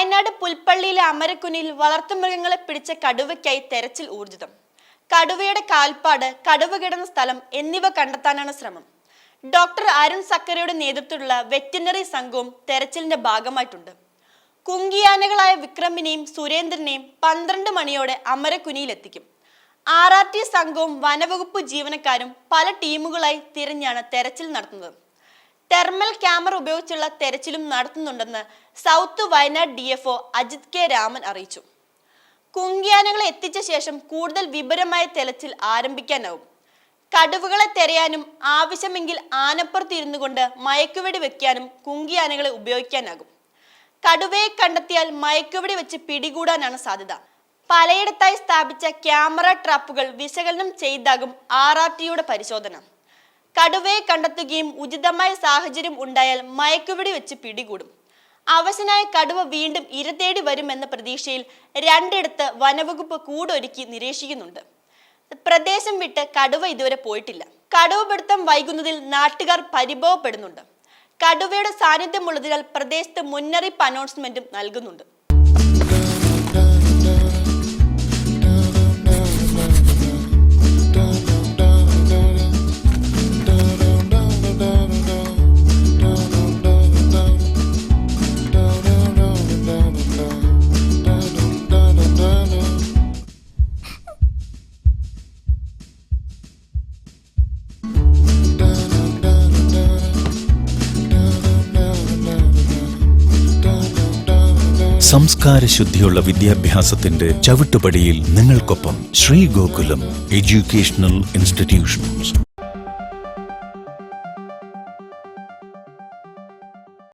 വയനാട് പുൽപ്പള്ളിയിലെ അമരക്കുനിയിൽ വളർത്തുമൃഗങ്ങളെ പിടിച്ച കടുവയ്ക്കായി തെരച്ചിൽ ഊർജിതം. കടുവയുടെ കാൽപ്പാട്, കടുവ കിടന്ന സ്ഥലം എന്നിവ കണ്ടെത്താനാണ് ശ്രമം. ഡോക്ടർ അരുൺ സക്കരയുടെ നേതൃത്വത്തിലുള്ള വെറ്റിനറി സംഘവും തെരച്ചിലിന്റെ ഭാഗമായിട്ടുണ്ട്. കുങ്കിയാനകളായ വിക്രമിനെയും സുരേന്ദ്രനെയും 12 മണിയോടെ അമരക്കുനിയിലെത്തിക്കും. RRT സംഘവും വനവകുപ്പ് ജീവനക്കാരും പല ടീമുകളായി തിരിഞ്ഞാണ് തെരച്ചിൽ നടത്തുന്നത്. തെർമൽ ക്യാമറ ഉപയോഗിച്ചുള്ള തെരച്ചിലും നടത്തുന്നുണ്ടെന്ന് south Wayanad DFO Ajith K Raman അറിയിച്ചു. കുങ്കിയാനകളെ എത്തിച്ച ശേഷം കൂടുതൽ വിപുലമായ തെരച്ചിൽ ആരംഭിക്കാനാവും. കടുവകളെ തെരയാനും ആവശ്യമെങ്കിൽ ആനപ്പുറത്ത് ഇരുന്നു കൊണ്ട് മയക്കുവെടി വെക്കാനും കുങ്കിയാനകളെ ഉപയോഗിക്കാനാകും. കടുവയെ കണ്ടെത്തിയാൽ മയക്കുവെടി വെച്ച് പിടികൂടാനാണ് സാധ്യത. പലയിടത്തായി സ്ഥാപിച്ച ക്യാമറ ട്രാപ്പുകൾ വിശകലനം ചെയ്താകും RRTയുടെ പരിശോധന. കടുവയെ കണ്ടെത്തുകയും ഉചിതമായ സാഹചര്യം ഉണ്ടായാൽ മയക്കുവെടി വെച്ച് പിടികൂടും. അവശനായ കടുവ വീണ്ടും ഇര തേടി വരുമെന്ന പ്രതീക്ഷയിൽ 2 ഇടത്ത് വനവകുപ്പ് കൂടൊരുക്കി നിരീക്ഷിക്കുന്നുണ്ട്. പ്രദേശം വിട്ട് കടുവ ഇതുവരെ പോയിട്ടില്ല. കടുവ പിടുത്തം വൈകുന്നതിൽ നാട്ടുകാർ പരിഭവപ്പെടുന്നുണ്ട്. കടുവയുടെ സാന്നിധ്യമുള്ളതിനാൽ പ്രദേശത്ത് മുന്നറിയിപ്പ് അനൗൺസ്മെന്റും നൽകുന്നുണ്ട്. സംസ്കാരശുദ്ധിയുള്ള വിദ്യാഭ്യാസത്തിന്റെ ചവിട്ടുപടിയിൽ നിങ്ങൾക്കൊപ്പം ശ്രീ ഗോകുലം എഡ്യൂക്കേഷണൽ ഇൻസ്റ്റിറ്റ്യൂഷൻസ്.